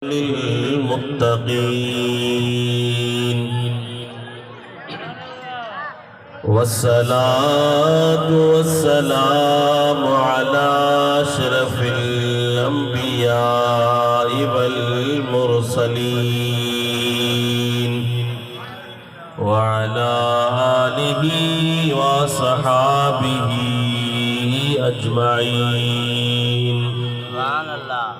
للمتقين والصلاة والسلام على أشرف الأنبياء والمرسلين وعلى آله وصحابه أجمعين.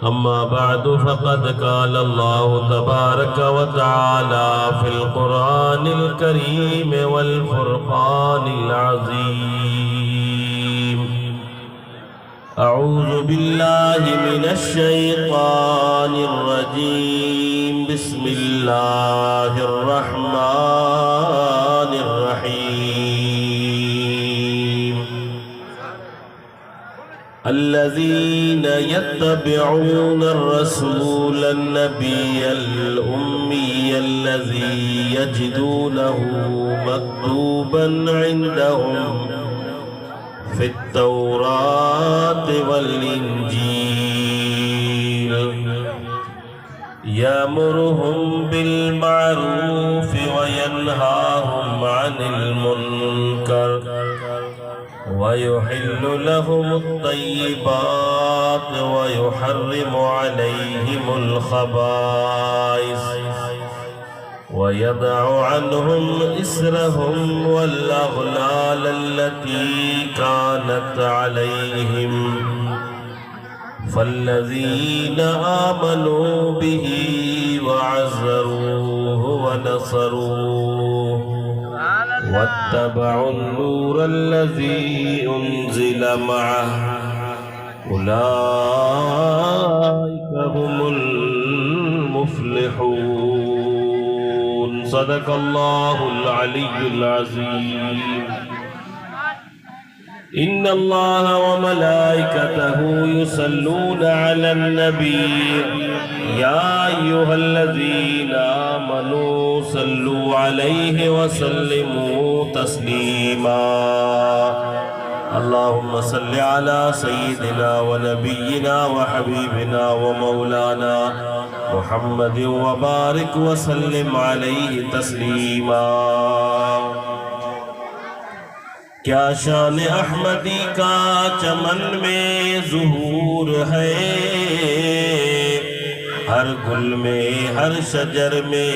أما بعد فقد قال الله تبارك وتعالى في القرآن الكريم والفرقان العظيم: أعوذ بالله من الشيطان الرجيم. بسم الله الرحمن الرحيم. الذين يتبعون الرسول النبي الأمي الذي يجدونه مكتوبا عندهم في التوراة والإنجيل يأمرهم بالمعروف وينهاهم عن المنكر ويحل لهم الطيبات ويحرم عليهم الخبائث ويضع عنهم إسرهم والأغلال التي كانت عليهم فالذين آمنوا به وعزروه ونصروه واتبعوا النور الذي أنزل معه أولئك هم المفلحون. صدق الله العلي العظيم. إن الله وملائكته يصلون على النبي يا أيها الذين آمنوا صلوا عليه وسلموا تسليما. اللهم صل على سيدنا ونبينا وحبيبنا ومولانا محمد وبارك وسلم عليه تسليما. क्या शान अहमदी का चमन में ज़ुहूर है, हर गुल में हर शजर में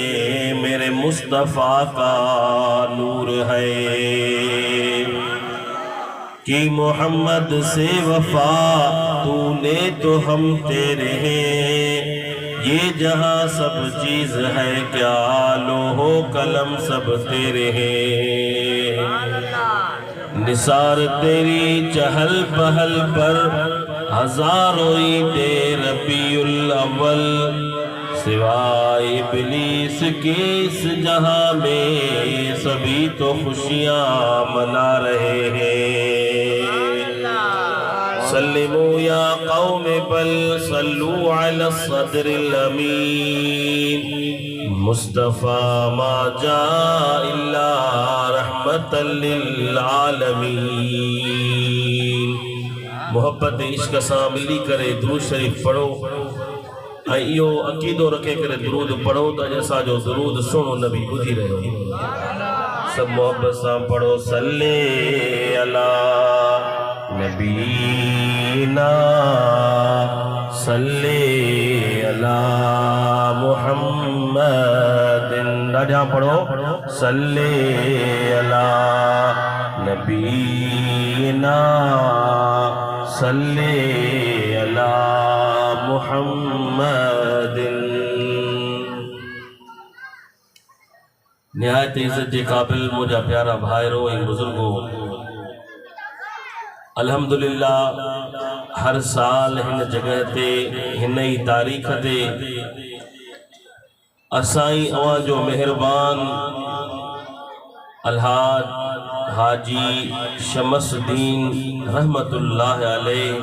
मेरे मुस्तफ़ा का नूर है कि मोहम्मद से वफा तूने तो हम तेरे हैं, ये जहाँ सब चीज़ है क्या लोहो कलम सब तेरे हैं। निसार तेरी चहल पहल पर हजारों ईदे रबीउल अव्वल, सिवाय इब्लीस के इस जहां में सभी तो खुशियां मना रहे हैं। सल्लिमू या कौम बल सल्लू अला सदरिल अमीन मुस्तफ़ा मा जा इल्ला रहमतल लिल आलमीन। मोहब्बत इश्क सां मिली करे दुरूद शरीफ पढ़ो ऐं इहो अक़ीदो रखे करे दुरूद पढ़ो त असांजो दुरूद सुहिणो नबी ॿुधी रहियो। सभु मोहब्बत सां पढ़ो सल्ले अला नबीना सल्ले अला मुहम्मदिन। ॾाढा पढ़ो सल्ले अला नबीना सल्ले अला मुहम्मदिन। निहायत इज़्ज़त जे क़ाबिल मुंहिंजा प्यारा भाइरो ऐं बुज़ुर्गो, अल्हम्दुलिल्लाह हर साल हिन जगह ते हिन ई तारीख़ ते असाई अवां जो मेहरबान अलहाज हाजी शमसुद्दीन रहमतुल्लाह अलैह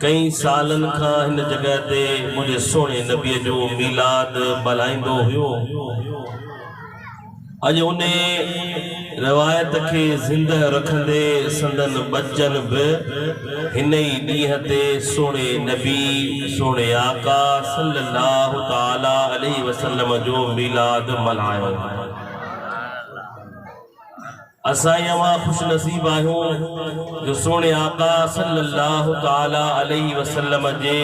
कई सालन खां हिन जगह ते मुझे सोने नबीअ जो मीलाद मल्हाईंदो हुयो। अज उन्हें रवायत के जिंदा रखंदे संदन बच्चन बि हिन ही ॾींहं ते सोने नबी सोने आका सल्लल्लाहु ताला अलैहि वसल्लम जो मिलाद मल्हायो। असां अवां खुश नसीब आहियूं जो सोने आका सल्लल्लाहु ताला अलैहि वसल्लम जे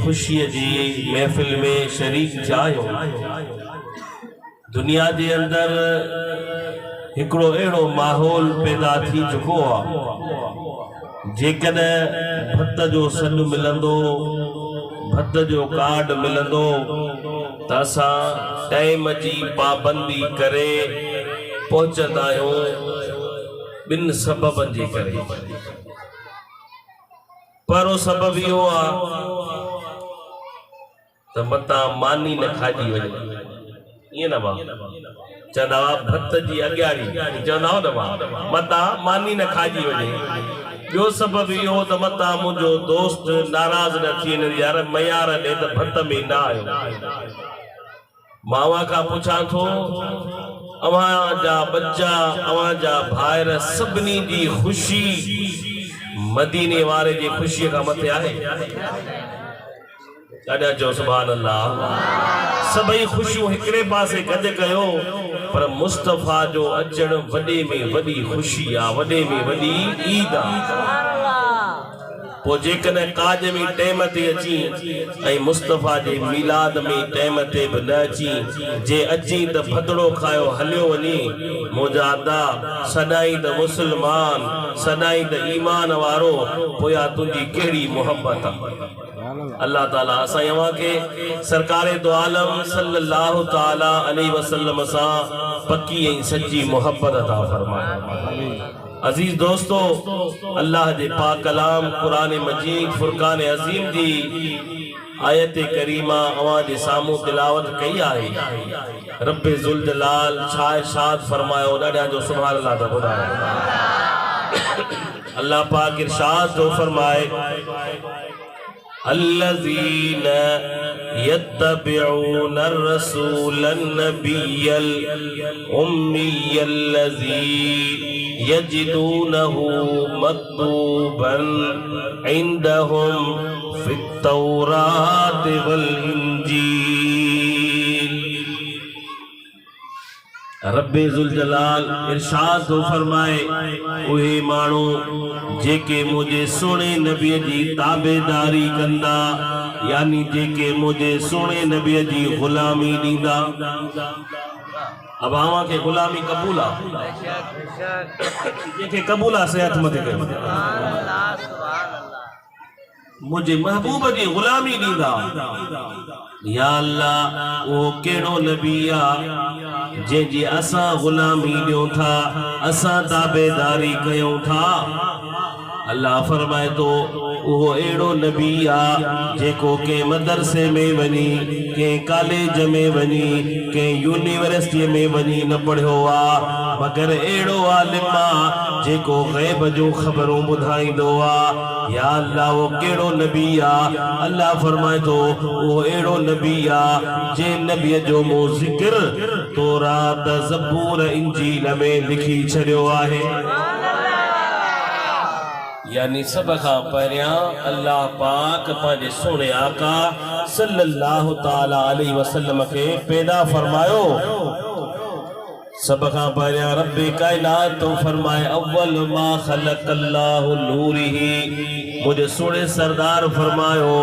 खुशी जी महफिल में शरीक थिया आहियूं। दुनिया के अंदर हिकड़ो अहिड़ो माहौल पैदा थी चुको आहे जेकॾहिं भत जो सॾु मिलंदो भत जो कार्ड मिलंदो त असां टाइम जी पाबंदी करे पहुचंदा आहियूं ॿिनि सबबनि जे करे। पहिरों सबब इहो आहे त मतां मानी न खाइजी वञे। ये ना बा चंदा भत जी अग्यारी चंदा हो ना मता मानी न खाजी वजे। जो सबब इहो त मता मुंहिंजो दोस्त नाराज न थी वञे यार मयार ॾे त भत में न आयो। मावा का पुछां थो अवां जा बच्चा अवां जा भाइर सभिनी जी खुशी मदीने वारे जी खुशी का मथे आहे। ॾाढा चओ सुभान अल्लाह। सभई खुशियों हिकड़े पासे गॾु कयो पर मुस्तफ़ा जो अचण वॾे में वॾी खुशी आहे वॾे में वॾी ईद आहे। पोइ जेकॾहिं काज में टाइम ते अची ऐं मुस्तफ़ा जे मिलाद में टाइम ते बि न अची जे अची त भदड़ो खायो हलियो वञे मुजादा सदाई त मुस्लमान सदाई त ईमान वारो पोया तुंहिंजी कहिड़ी मोहब्बत आहे। अल्लाह ताला असां अवां के सरकारे दो आलम सल्लल्लाहु ताला अलैहि वसल्लम सा पक्की ऐं सच्ची मोहब्बत अता फरमाए। अजीज दोस्तों अल्लाह जे पाक कलाम कुरान मजीद फुरकान अजीम जी आयत करीमा अवां जे सामू तिलावत कई आहे। रब्बे जुल जलाल छा इरशाद फरमायो ॾाढा जो सुभान अल्लाह ता ॿुधायो। अल्लाह पाक इरशाद तो फरमाए अल्लज़ीन यत्तबिऊन अर्रसूलन नबियल उम्मियल्लज़ी यजिदूनहु मक्तूबन इंदहुम फित तौरात वल इंजील। रब्बे जुल जलाल इरशाद तो फरमाए उहे माण्हू जेके मुझे सोने नबी जी ताबेदारी कंदा यानी जेके मुझे सोने नबी जी गुलामी दींदा। अब आवा के गुलामी कबूला जेके कबूला से हथ मथे कयो मुझे महबूब जी गुलामी दींदा। या अल्लाह वो केड़ो नबी आ जे असां गुलामी ॾियूं था असां ताबेदारी कयूं था। अल्लाह फरमाए तो वो एड़ो नबी आ जेको के मदरसे में वनी के कॉलेज में वनी के यूनिवर्सिटी में वनी न पढ़ियो आ मगर एड़ो आलिम आ जेको गैब जो खबरों ॿुधाईंदो आ। या अल्लाह वो केड़ो नबी आ अल्लाह फरमाए तो वो एड़ो नबी आ जे नबी जो मो जिक्र तौरात ज़बूर इंजील में लिखी छड़ियो आहे। यानी सब का पहिरियां अल्लाह पाक पांजे सोने आका सल्लल्लाहु ताला अलैहि वसल्लम के पैदा फरमायो। सब का पहिरियां रब्बे कायनात तो फरमाए अव्वल मा खलक़ल्लाहु नूरिही मुझे सोने सरदार फरमायो।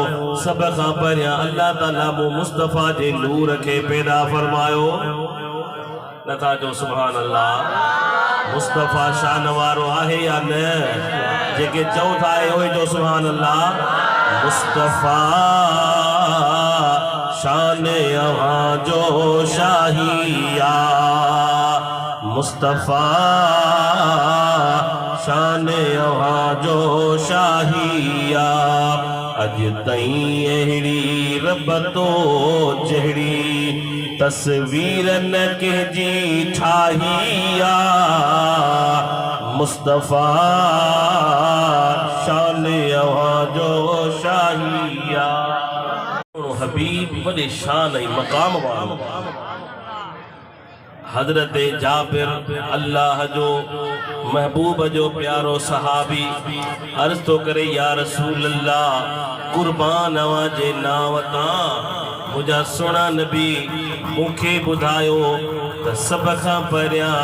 सब का पहिरियां अल्लाह ताला मो मुस्तफा जे नूर के पैदा फरमायो। नथा जो सुभान अल्लाह। मुस्तफा शान वारो आहे या न जेके चौ था ओए जो सुभान अल्लाह। मुस्तफा शान अवां जो शाहिया मुस्तफा शान अवां जो शाहिया अज तई अहिड़ी रब तो जहिड़ी तस्वीर न के जी ठाहिया मुस्तफा शान अवां जो शाहिया। हबीब वॾे शान ऐं मक़ाम वारो हजरत जाबिर अल्लाह जो महबूब जो प्यारो सहाबी अर्ज तो करे या रसूल अल्लाह कुर्बान अवा जे नाव तां मुझा सोना नबी मुखे बुधायो त सब खां परियां